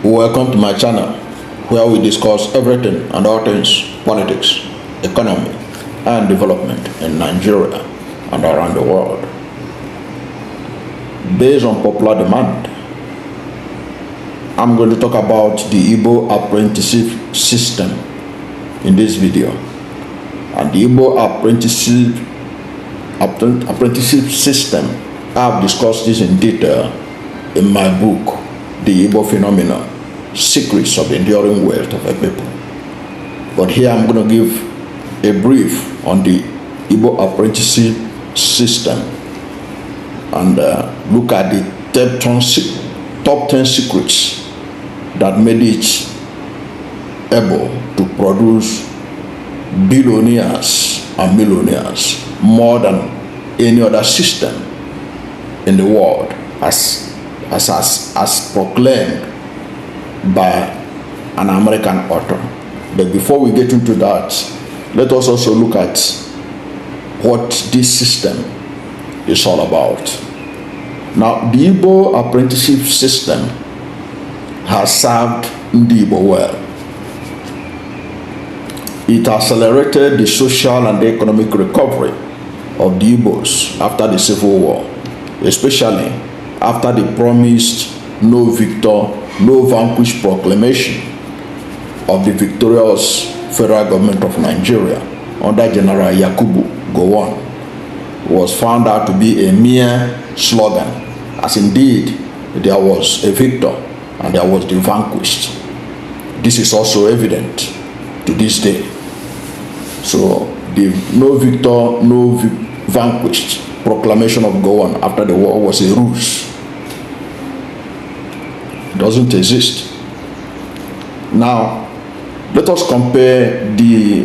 Welcome to my channel, where we discuss everything and all things politics, economy, and development in Nigeria and around the world. Based on popular demand, I'm going to talk about the Igbo Apprenticeship system in this video. And the Igbo Apprenticeship system, I've discussed this in detail in my book, The Igbo Phenomenon, Secrets of the Enduring Wealth of a People. But here I'm going to give a brief on the Igbo Apprenticeship system and look at the top 10 secrets that made it able to produce billionaires and millionaires more than any other system in the world, as proclaimed by an American author. But before we get into that, let us also look at what this system is all about. Now, the Igbo apprenticeship system has served the Igbo well. It accelerated the social and economic recovery of the Igbos after the Civil War, especially after the promised no victor, no vanquished proclamation of the victorious federal government of Nigeria under General Yakubu Gowon was found out to be a mere slogan, as indeed there was a victor and there was the vanquished. This is also evident to this day. So the no victor, no vanquished proclamation of Gowon after the war was a ruse. It doesn't exist. Now, let us compare the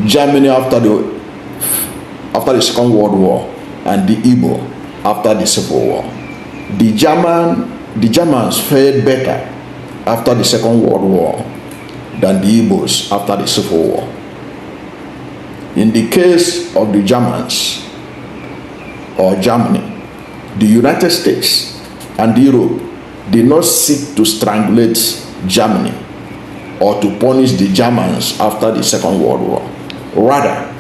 Germany after the Second World War and the Igbo after the Civil War. The Germans fared better after the Second World War than the Igbos after the Civil War. In the case of the Germans, or Germany, the United States and Europe did not seek to strangulate Germany or to punish the Germans after the Second World War. Rather,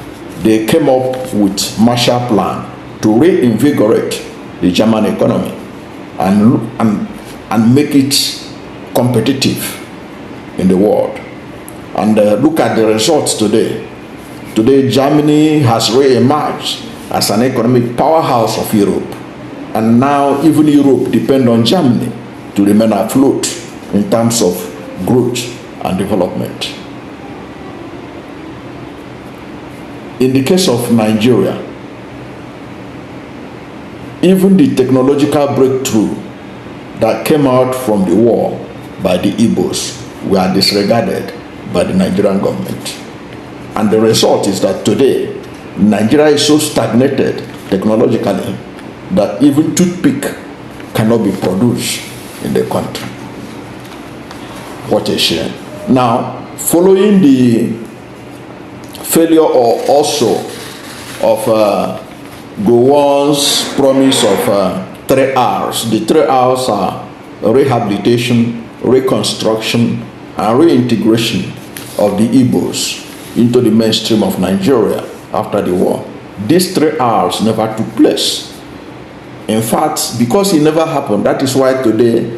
they came up with Marshall Plan to reinvigorate the German economy and make it competitive in the world. And look at the results today. Today, Germany has re-emerged as an economic powerhouse of Europe. And now even Europe depends on Germany to remain afloat in terms of growth and development. In the case of Nigeria, even the technological breakthrough that came out from the war by the Igbos were disregarded by the Nigerian government. And the result is that today, Nigeria is so stagnated technologically that even toothpick cannot be produced in the country. What a shame. Now, following the failure also of Gowon's promise of 3 R's, the 3 R's are rehabilitation, reconstruction, and reintegration of the Igbos into the mainstream of Nigeria after the war. These 3 R's never took place. In fact, because it never happened, that is why today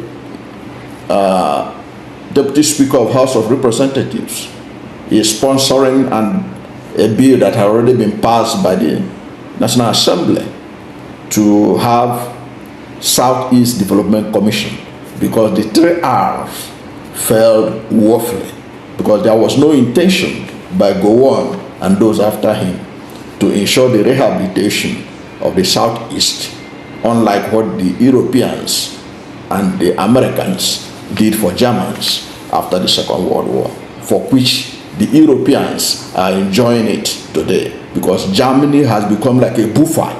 Deputy Speaker of House of Representatives is sponsoring a bill that had already been passed by the National Assembly to have Southeast Development Commission, because the 3 R's failed woefully, because there was no intention by Gowon and those after him to ensure the rehabilitation of the Southeast, unlike what the Europeans and the Americans did for Germans after the Second World War, for which the Europeans are enjoying it today, because Germany has become like a buffer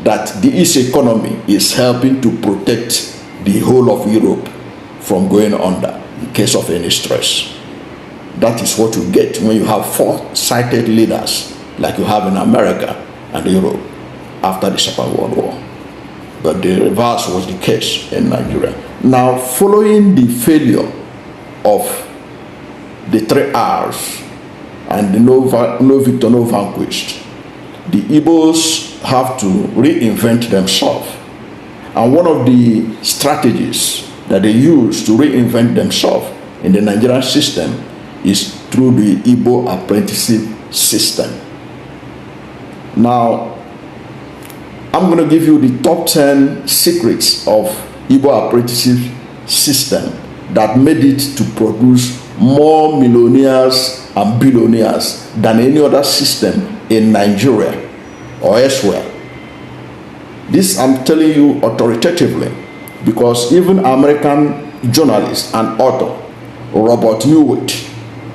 that the East economy is helping to protect the whole of Europe from going under in case of any stress. That is what you get when you have foresighted leaders like you have in America and Europe after the Second World War. But the reverse was the case in Nigeria. Now, following the failure of the 3 R's and the no victor, no vanquished. The Igbos have to reinvent themselves. And one of the strategies that they use to reinvent themselves in the Nigerian system is through the Igbo Apprenticeship system. Now, I'm going to give you the top 10 secrets of Igbo Apprenticeship system that made it to produce more millionaires and billionaires than any other system in Nigeria or elsewhere. This I'm telling you authoritatively, because even American journalist and author Robert Neuwirth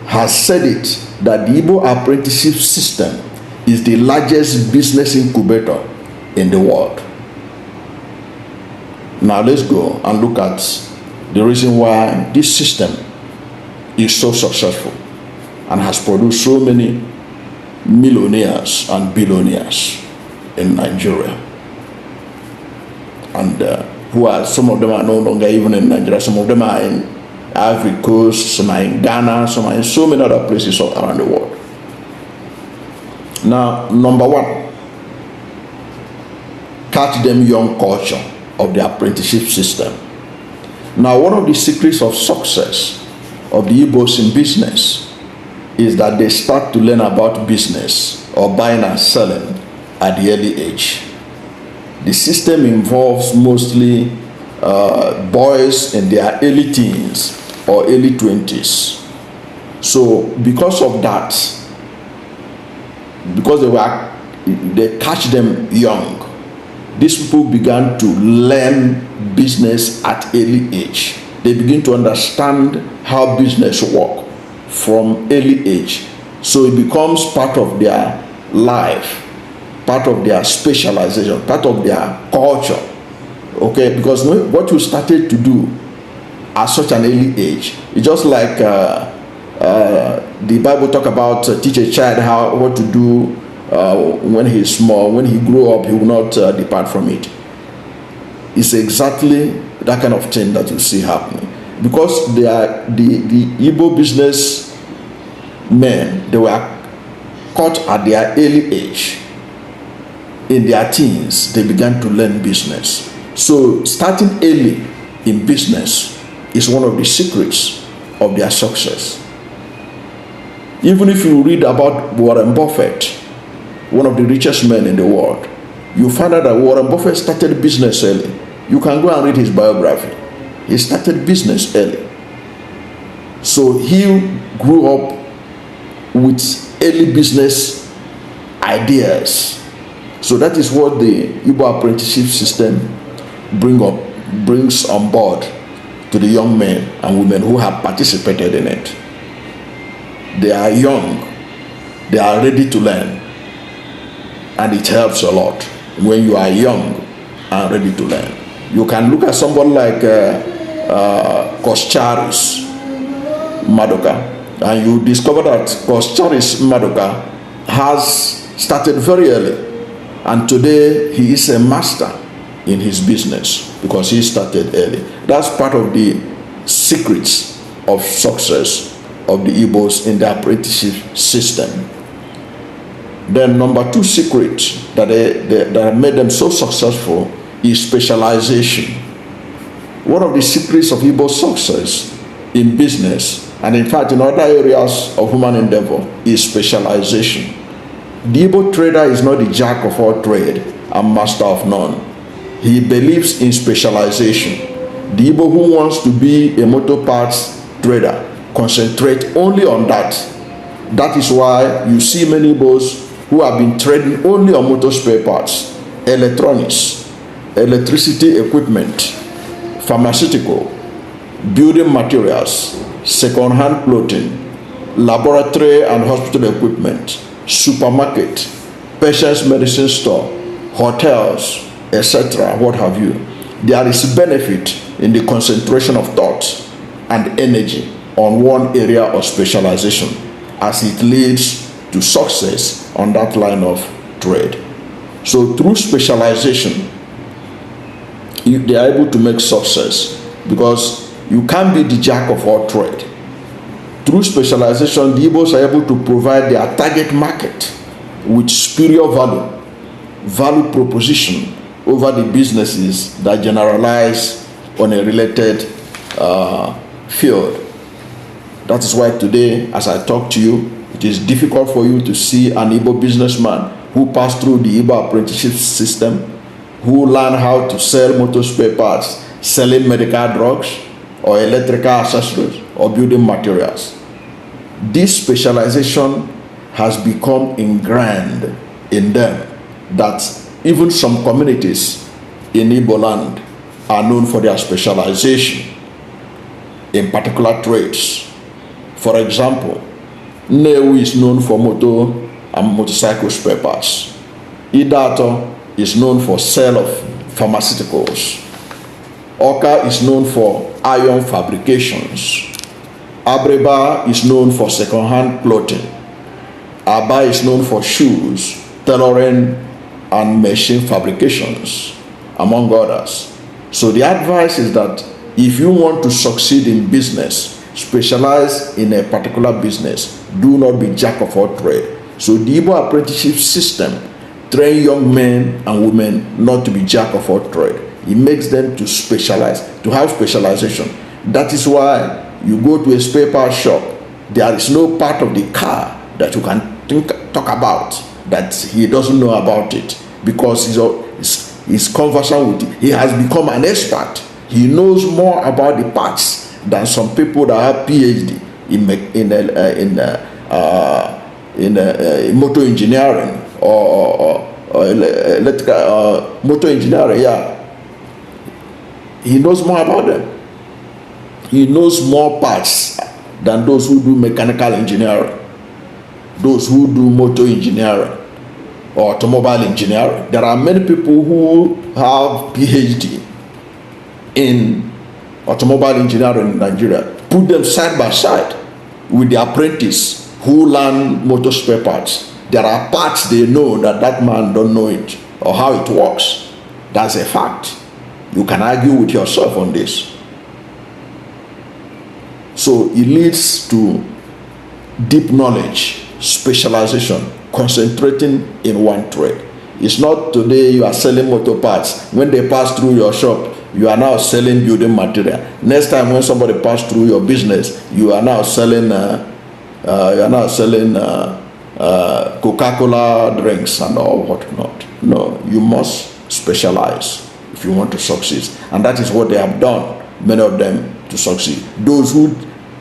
has said it, that the Igbo Apprenticeship system is the largest business incubator in the world. Now let's go and look at the reason why this system is so successful and has produced so many millionaires and billionaires in Nigeria. And who are, some of them are no longer even in Nigeria, some of them are in Ivory Coast, some are in Ghana, some are in so many other places around the world. Now, number 1, catch them young culture of the apprenticeship system. Now, one of the secrets of success of the Igbos in business is that they start to learn about business or buying and selling at the early age. The system involves mostly boys in their early teens or early 20s. So because of that, because they catch them young, these people began to learn business at early age. They begin to understand how business works from early age. So it becomes part of their life, part of their specialization, part of their culture. Okay, because what you started to do at such an early age, it's just like the Bible talk about teach a child what to do when he's small. When he grow up, he will not depart from it. It's exactly that kind of thing that you see happening, because they are the Igbo business men. They were caught at their early age. In their teens, they began to learn business. So starting early in business is one of the secrets of their success. Even if you read about Warren Buffett, one of the richest men in the world, you find out that Warren Buffett started business early. You can go and read his biography. He started business early. So he grew up with early business ideas. So that is what the Igbo apprenticeship system brings on board to the young men and women who have participated in it. They are young, they are ready to learn, and it helps a lot when you are young and ready to learn. You can look at someone like Koscharis Madoka, and you discover that Koscharis Madoka has started very early, and today he is a master in his business because he started early. That's part of the secrets of success of the Igbos in the apprenticeship system. Then number 2 secret that made them so successful is specialization. One of the secrets of Igbo success in business, and in fact in other areas of human endeavor, is specialization. The Igbo trader is not the jack of all trade and master of none. He believes in specialization. The Igbo who wants to be a motor parts trader concentrate only on that. That is why you see many Igbos who have been trading only on motor spare parts, electronics, electricity equipment, pharmaceutical, building materials, second-hand clothing, laboratory and hospital equipment, supermarket, patient's medicine store, hotels, etc., what have you. There is benefit in the concentration of thought and energy on one area of specialization, as it leads to success on that line of trade. So through specialization, they are able to make success, because you can't be the jack of all trade. Through specialization, the Igbos are able to provide their target market with superior value proposition over the businesses that generalize on a related field. That is why today, as I talk to you, it is difficult for you to see an Igbo businessman who passed through the Igbo Apprenticeship system, who learned how to sell motor spare parts, selling medical drugs, or electrical accessories, or building materials. This specialization has become ingrained in them that even some communities in Igbo land are known for their specialization in particular trades. For example, Nnewi is known for motor and motorcycle spare parts. Idato is known for sale of pharmaceuticals. Oka is known for iron fabrications. Abreba is known for second-hand clothing. Aba is known for shoes, tailoring, and machine fabrications, among others. So the advice is that if you want to succeed in business, specialize in a particular business. Do not be jack of all trade. So the Igbo apprenticeship system train young men and women not to be jack of all trade. It makes them to specialize, to have specialization. That is why you go to a spare part shop, there is no part of the car that you can talk about that he doesn't know about it, because he's conversant with it. He has become an expert. He knows more about the parts than some people that have PhD in motor engineering or electrical motor engineering. Yeah, he knows more about them. He knows more parts than those who do mechanical engineering, those who do motor engineering or automobile engineering. There are many people who have PhD in automobile engineering in Nigeria. Put them side by side with the apprentice who learn motor spare parts. There are parts they know that man don't know it or how it works. That's a fact. You can argue with yourself on this. So it leads to deep knowledge, specialization, concentrating in one trade. It's not today you are selling motor parts. When they pass through your shop, you are now selling building material. Next time when somebody pass through your business, you are now selling Coca-Cola drinks and all whatnot. No, you must specialize if you want to succeed, and that is what they have done. Many of them to succeed. Those who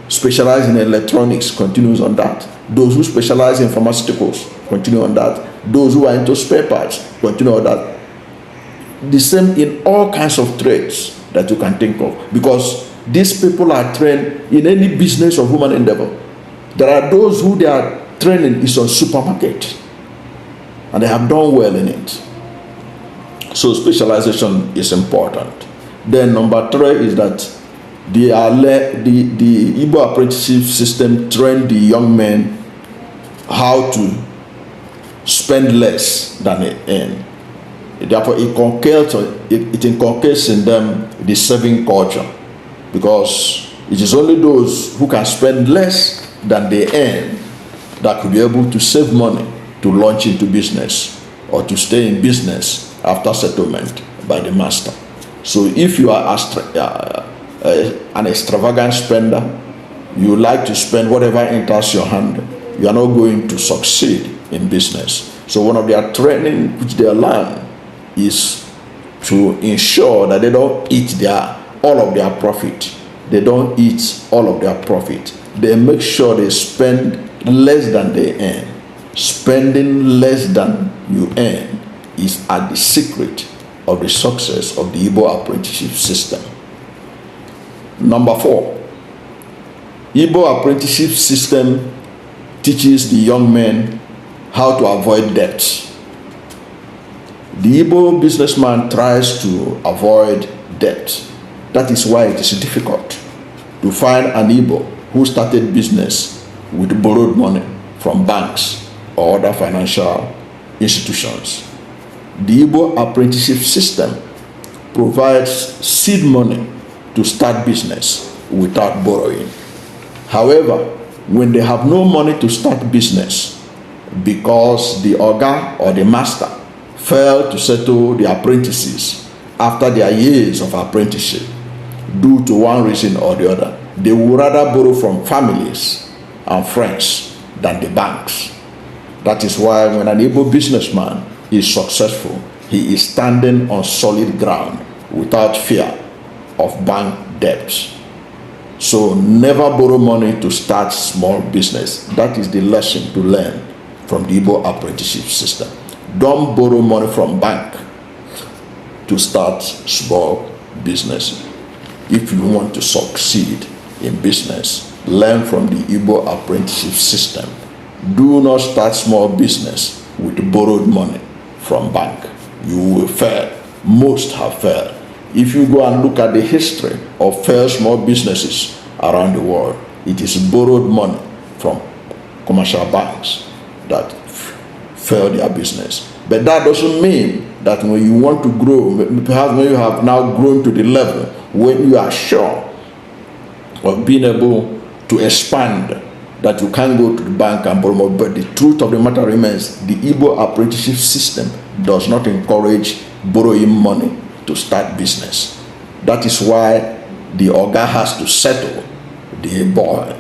specialize in electronics continues on that. Those who specialize in pharmaceuticals continue on that. Those who are into spare parts continue on that. The same in all kinds of trades that you can think of, because these people are trained in any business or human endeavor. There are those who their training is on supermarket and they have done well in it. So specialization is important. Then number 3 is that the Igbo apprenticeship system train the young men how to spend less than they earn. Therefore, it inculcates in them the saving culture, because it is only those who can spend less than they earn that could be able to save money to launch into business or to stay in business after settlement by the master. So if you are an extravagant spender, you like to spend whatever enters your hand, you are not going to succeed in business. So one of their training which they learn is to ensure that they don't eat all of their profit. They don't eat all of their profit. They make sure they spend less than they earn. Spending less than you earn is at the secret of the success of the Igbo apprenticeship system. Number 4, Igbo apprenticeship system teaches the young men how to avoid debt. The Igbo businessman tries to avoid debt. That is why it is difficult to find an Igbo who started business with borrowed money from banks or other financial institutions. The Igbo apprenticeship system provides seed money to start business without borrowing. However, when they have no money to start business because the oga or the master failed to settle the apprentices after their years of apprenticeship due to one reason or the other, they would rather borrow from families and friends than the banks. That is why when an Igbo businessman is successful, he is standing on solid ground without fear of bank debts. So never borrow money to start small business. That is the lesson to learn from the Igbo apprenticeship system. Don't borrow money from bank to start small business. If you want to succeed in business, learn from the Igbo apprenticeship system. Do not start small business with borrowed money from bank. You will fail. Most have failed. If you go and look at the history of failed small businesses around the world, it is borrowed money from commercial banks that fail their business. But that doesn't mean that when you want to grow, perhaps when you have now grown to the level when you are sure of being able to expand, that you can go to the bank and borrow more. But the truth of the matter remains, the Igbo apprenticeship system does not encourage borrowing money to start business. That is why the oga has to settle the boy,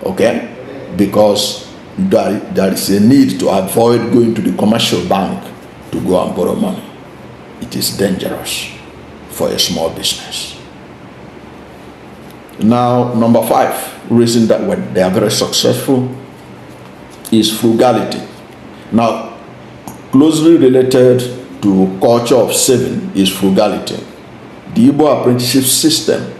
okay? Because there is a need to avoid going to the commercial bank to go and borrow money. It is dangerous for a small business. Now, number 5 reason that when they are very successful is frugality. Now, closely related to culture of saving is frugality. The Igbo apprenticeship system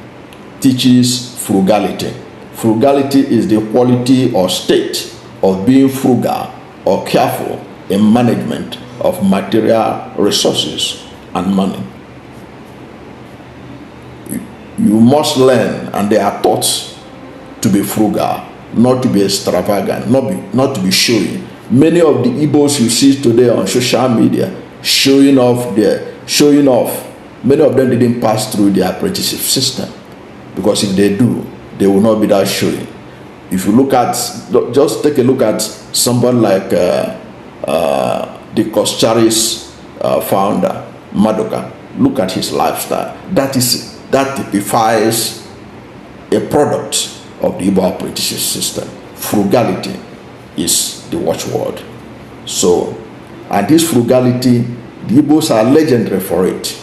teaches frugality. Frugality is the quality or state of being frugal or careful in management of material resources and money. You must learn, and they are taught to be frugal, not to be extravagant, not to be showy. Many of the Igbos you see today on social media showing off, many of them didn't pass through the apprenticeship system, because if they do, they will not be that showy. If you look at, just take a look at someone like the Koschari's founder, Madoka. Look at his lifestyle. That typifies a product of the Igbo apprenticeship system. Frugality is the watchword. So, and this frugality, the Igbos are legendary for it.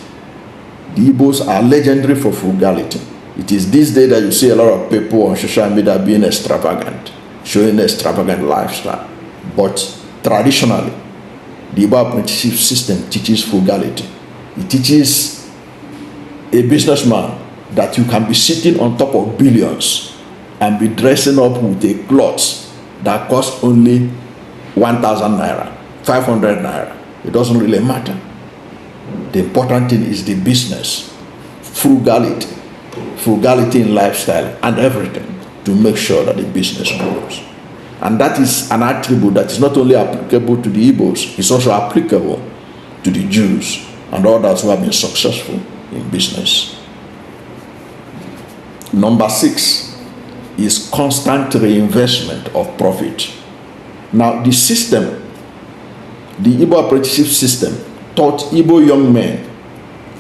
The Igbos are legendary for frugality. It is this day that you see a lot of people on social media being extravagant, showing extravagant lifestyle. But traditionally, the Igbo apprenticeship system teaches frugality. It teaches a businessman that you can be sitting on top of billions and be dressing up with a cloth that costs only 1,000 naira, 500 naira. It doesn't really matter. The important thing is the business, frugality in lifestyle and everything, to make sure that the business grows. And that is an attribute that is not only applicable to the Igbos, it's also applicable to the Jews and others who have been successful in business. Number 6 is constant reinvestment of profit. Now, the system, the Igbo apprenticeship system, taught Igbo young men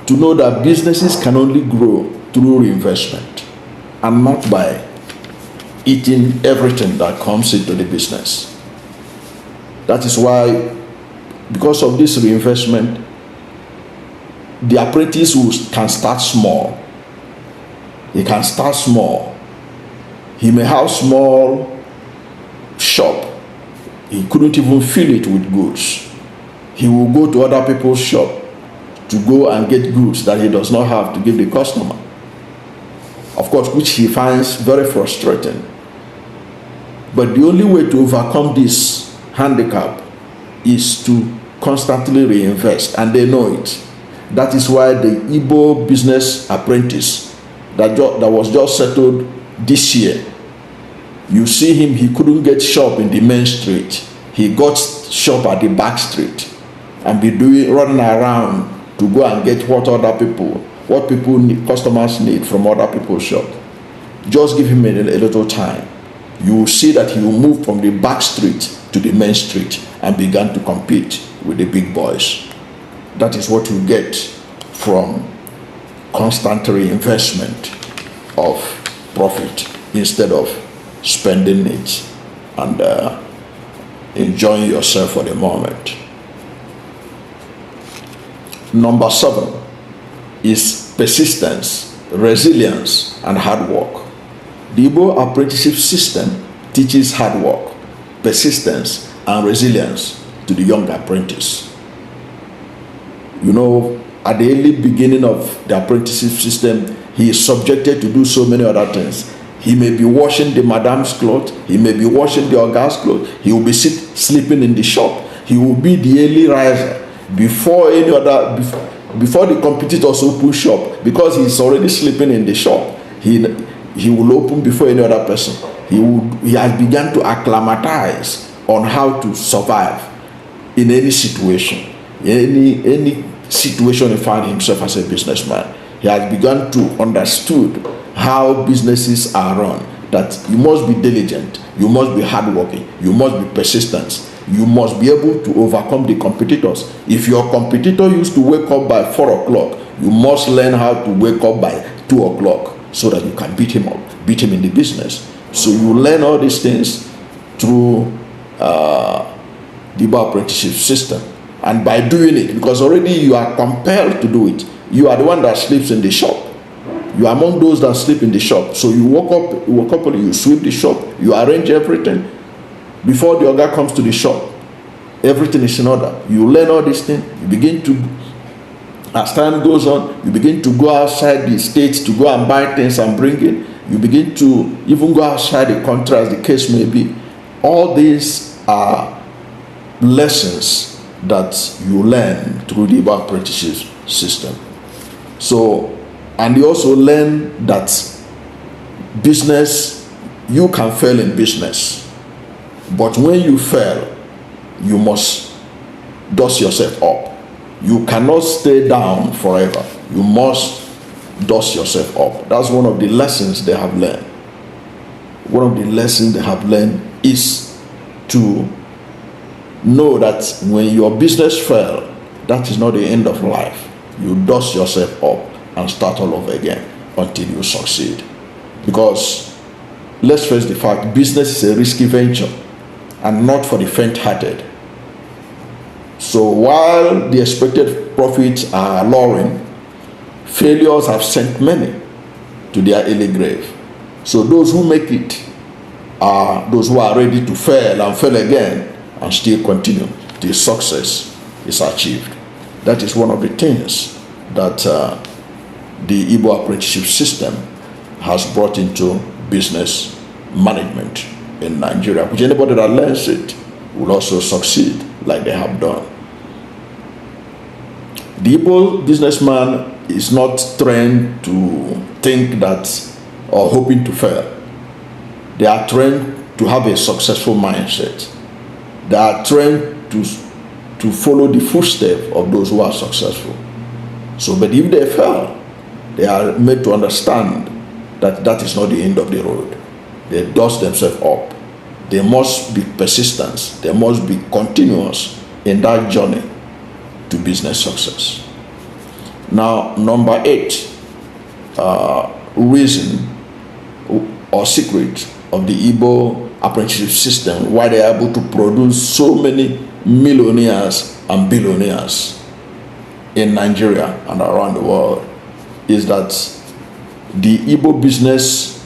to know that businesses can only grow through reinvestment and not by eating everything that comes into the business. That is why, because of this reinvestment, the apprentice can start small. He can start small. He may have small shop. He couldn't even fill it with goods. He will go to other people's shop to go and get goods that he does not have to give the customer. Of course, which he finds very frustrating. But the only way to overcome this handicap is to constantly reinvest, and they know it. That is why the Igbo business apprentice that was just settled this year, you see him, he couldn't get shop in the main street. He got shop at the back street and be running around to go and get what people need, customers need from other people's shop. Just give him a little time. You will see that he will move from the back street to the main street and begin to compete with the big boys. That is what you get from constant reinvestment of profit instead of spending it and enjoying yourself for the moment. Number 7 is persistence, resilience, and hard work. The Igbo apprenticeship system teaches hard work, persistence, and resilience to the young apprentice. You know, at the early beginning of the apprenticeship system, he is subjected to do so many other things. He may be washing the madam's clothes, he may be washing the oga's clothes, he will be sleeping in the shop, he will be the early riser before the competitors open shop, because he is already sleeping in the shop. He will open before any other person. He has begun to acclimatize on how to survive in any situation, any situation he finds himself as a businessman. He has begun to understood how businesses are run, that you must be diligent, you must be hardworking, you must be persistent, you must be able to overcome the competitors. If your competitor used to wake up by 4 o'clock, you must learn how to wake up by 2 o'clock so that you can beat him in the business. So you learn all these things through the Igbo apprenticeship system. And by doing it, because already you are compelled to do it, you are the one that sleeps in the shop. You are among those that sleep in the shop. So you wake up early, you sweep the shop, you arrange everything. Before the oga comes to the shop, everything is in order. You learn all these things. You begin to, as time goes on, you begin to go outside the states to go and buy things and bring it. You begin to even go outside the country, as the case may be. All these are lessons that you learn through the Igbo apprenticeship system. So, and you also learn that business, you can fail in business. But when you fail, you must dust yourself up. You cannot stay down forever. You must dust yourself up. That's one of the lessons they have learned. One of the lessons they have learned is to know that when your business fails, that is not the end of life. You dust yourself up and start all over again until you succeed. Because let's face the fact, business is a risky venture and not for the faint-hearted. So while the expected profits are alluring, failures have sent many to their early grave. So those who make it are those who are ready to fail and fail again and still continue till success is achieved. That is one of the things that the Igbo apprenticeship system has brought into business management in Nigeria, which anybody that learns it will also succeed like they have done. The Igbo businessman is not trained to think that or hoping to fail. They are trained to have a successful mindset. They are trained to follow the footsteps of those who are successful. So, but if they fail, they are made to understand that that is not the end of the road. They dust themselves up. They must be persistent. They must be continuous in that journey to business success. Now, number 8, reason or secret of the Igbo apprenticeship system, why they are able to produce so many millionaires and billionaires in Nigeria and around the world, is that the Igbo business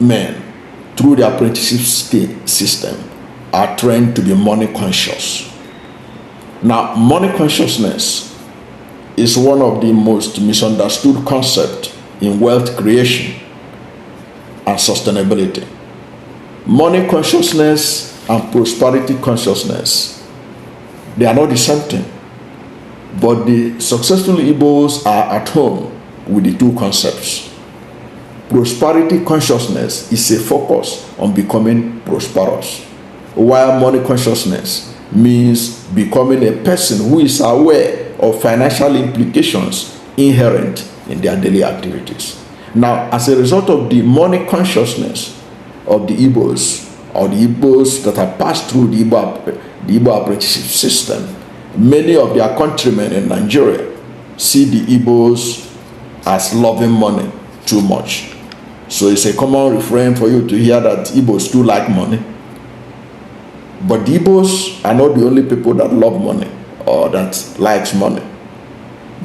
men, through the apprenticeship system, are trained to be money conscious. Now, money consciousness is one of the most misunderstood concepts in wealth creation and sustainability. Money consciousness and prosperity consciousness, they are not the same thing. But the successful Igbos are at home with the two concepts. Prosperity consciousness is a focus on becoming prosperous, while money consciousness means becoming a person who is aware of financial implications inherent in their daily activities. Now, as a result of the money consciousness of the Igbos, or the Igbos that have passed through the Igbo Apprenticeship system, many of their countrymen in Nigeria see the Igbos as loving money too much. So it's a common refrain for you to hear that Igbos do like money. But the Igbos are not the only people that love money or that likes money.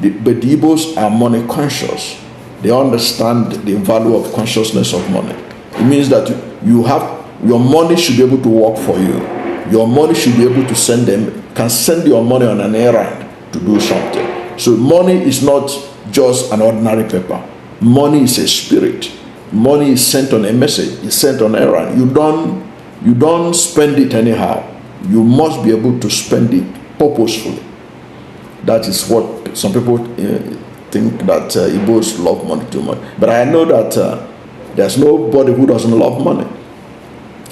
But the Igbos are money conscious. They understand the value of consciousness of money. It means that your money should be able to work for you. Your money should be able to can send your money on an errand to do something. So money is not just an ordinary paper. Money is a spirit. Money is sent on a message. It's sent on errand. You don't spend it anyhow. You must be able to spend it purposefully. That is what some people think, that Igbos love money too much. But I know that there's nobody who doesn't love money.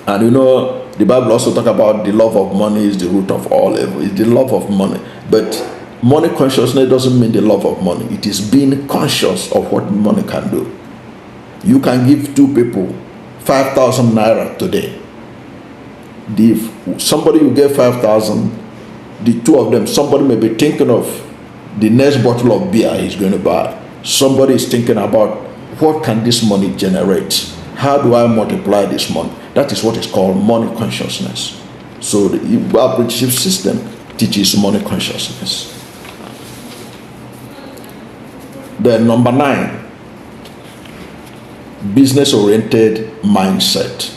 And you know, the Bible also talks about the love of money is the root of all evil. It's the love of money. But money consciousness doesn't mean the love of money. It is being conscious of what money can do. You can give two people 5,000 naira today. If somebody you get 5,000, the two of them, somebody may be thinking of the next bottle of beer he's going to buy. Somebody is thinking about, what can this money generate? How do I multiply this money? That is what is called money consciousness. So the Igbo Apprenticeship system teaches money consciousness. Then number 9, business-oriented mindset.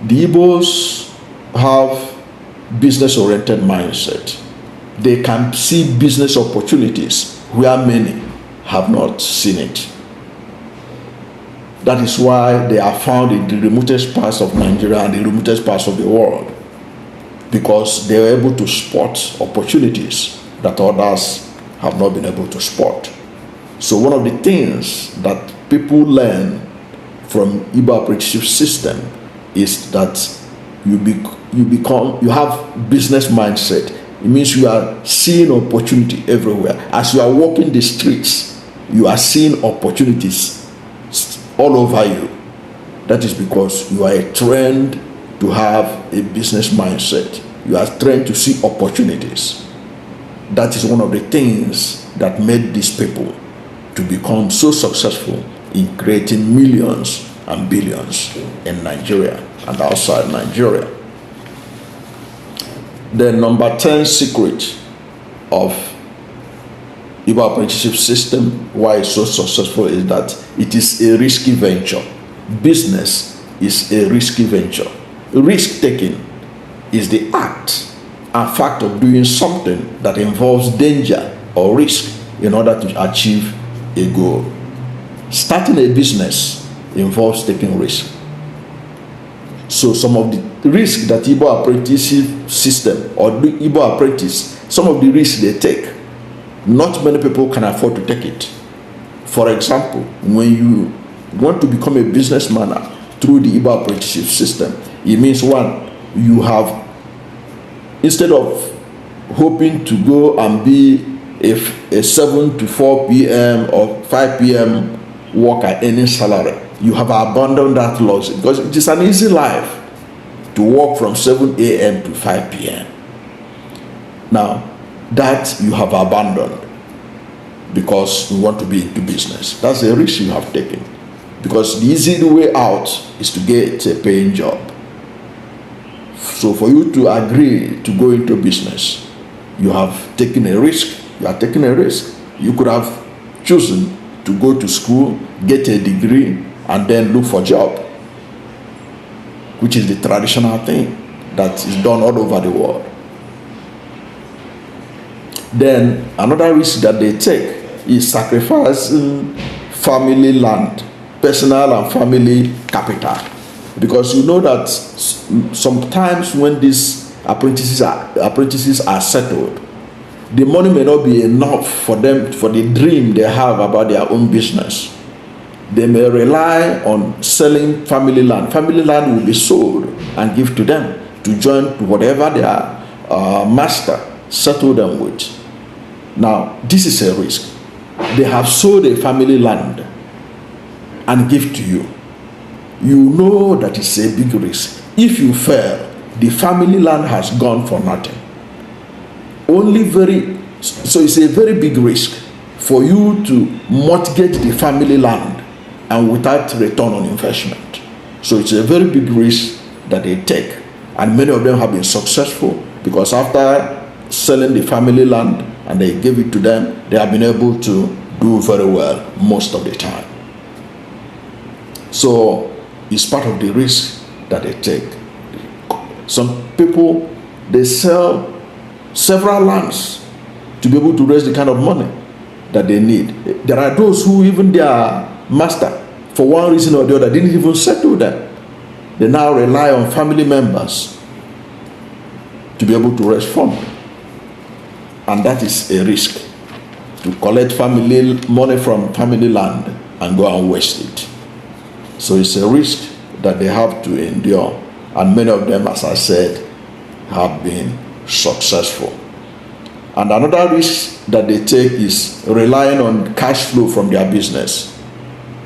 The Igbos have business-oriented mindset. They can see business opportunities where many have not seen it. That is why they are found in the remotest parts of Nigeria and the remotest parts of the world, because they are able to spot opportunities that others have not been able to spot. So one of the things that people learn from Igbo Apprenticeship system is that you have business mindset. It means you are seeing opportunity everywhere. As you are walking the streets, you are seeing opportunities all over you. That is because you are trained to have a business mindset. You are trained to see opportunities. That is one of the things that made these people to become so successful in creating millions and billions in Nigeria and outside Nigeria. The number 10 secret of Igbo Apprenticeship system, why it's so successful, is that it is a risky venture. Business is a risky venture. Risk taking is the act and fact of doing something that involves danger or risk in order to achieve a goal. Starting a business involves taking risk. So some of the risks that Igbo Apprenticeship system or the Igbo Apprentice, some of the risks they take, not many people can afford to take it. For example, when you want to become a businessman through the Igbo Apprenticeship system, it means one, you have, instead of hoping to go and be a 7 to 4 p.m. or 5 p.m. worker earning salary, you have abandoned that luxury, because it is an easy life to work from 7 a.m. to 5 p.m. Now, that you have abandoned because you want to be into business. That's a risk you have taken, because the easy way out is to get a paying job. So for you to agree to go into business, you have taken a risk. You are taking a risk. You could have chosen to go to school, get a degree, and then look for a job, which is the traditional thing that is done all over the world. Then another risk that they take is sacrificing family land, personal and family capital. Because you know that sometimes when these apprentices are settled, the money may not be enough for them, for the dream they have about their own business. They may rely on selling family land. Family land will be sold and give to them to join whatever their master settled them with. Now, this is a risk. They have sold a family land and give to you, you know that it's a big risk. If you fail, the family land has gone for nothing. So it's a very big risk for you to mortgage the family land and without return on investment. So it's a very big risk that they take, and many of them have been successful because after selling the family land and they gave it to them, they have been able to do very well most of the time. So it's part of the risk that they take. Some people, they sell several lands to be able to raise the kind of money that they need. There are those who even their master, for one reason or the other, didn't even settle them. They now rely on family members to be able to raise funds. And that is a risk, to collect family money from family land and go and waste it. So it's a risk that they have to endure. And many of them, as I said, have been successful. And another risk that they take is relying on cash flow from their business.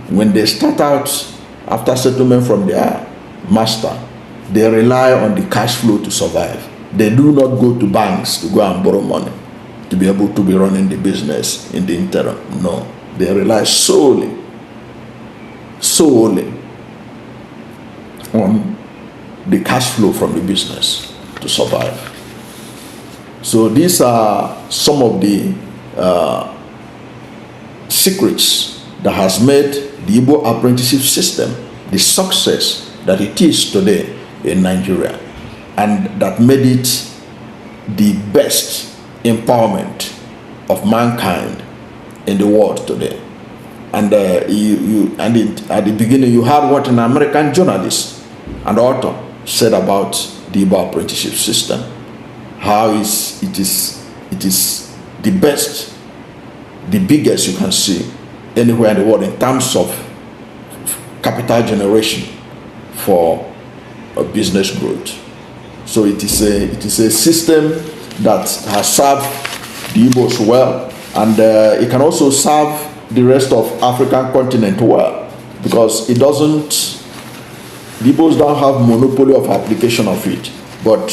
When they start out after settlement from their master, they rely on the cash flow to survive. They do not go to banks to go and borrow money to be able to be running the business in the interim. No, they rely solely on the cash flow from the business to survive. So these are some of the secrets that has made the Igbo apprenticeship system the success that it is today in Nigeria, and that made it the best empowerment of mankind in the world today. And at the beginning, you heard what an American journalist and author said about the Igbo apprenticeship system, how it is the best, the biggest you can see anywhere in the world in terms of capital generation for a business growth. So it is a system that has served the Igbos well, and it can also serve the rest of African continent well, because the Igbos don't have monopoly of application of it, but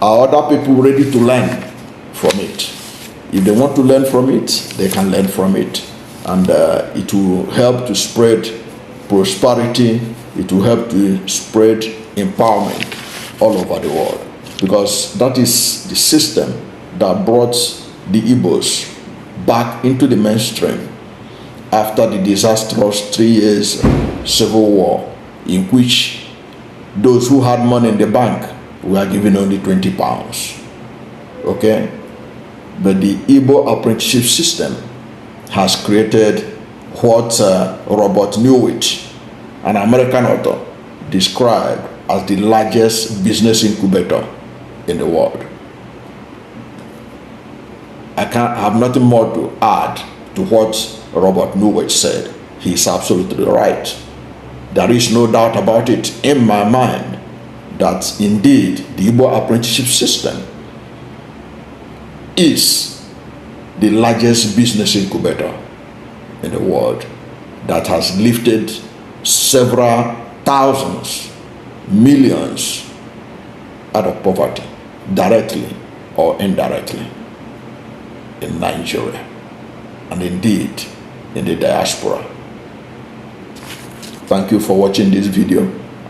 are other people ready to learn from it? If they want to learn from it, they can learn from it, and it will help to spread prosperity. It will help to spread empowerment all over the world, because that is the system that brought the Igbos back into the mainstream after the disastrous 3 years civil war, in which those who had money in the bank were given only £20. Okay? But the Igbo apprenticeship system has created what Robert Neuwirth, an American author, described as the largest business incubator in the world. I have nothing more to add to what Robert Neuwirth said. He is absolutely right. There is no doubt about it in my mind that indeed the Igbo apprenticeship system is the largest business incubator in the world that has lifted several thousands, millions out of poverty, directly or indirectly, in Nigeria, and indeed in the diaspora. Thank you for watching this video,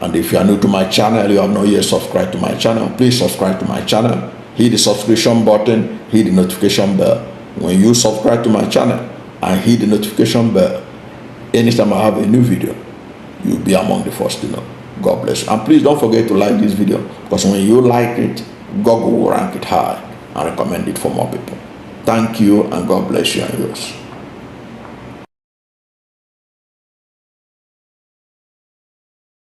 and if you are new to my channel, you have not yet subscribed to my channel, please subscribe to my channel, hit the subscription button, hit the notification bell. When you subscribe to my channel and hit the notification bell, anytime I have a new video, you'll be among the first to know. God bless you. And please don't forget to like this video, because when you like it, Google will rank it high and recommend it for more people. Thank you, and God bless you and yours.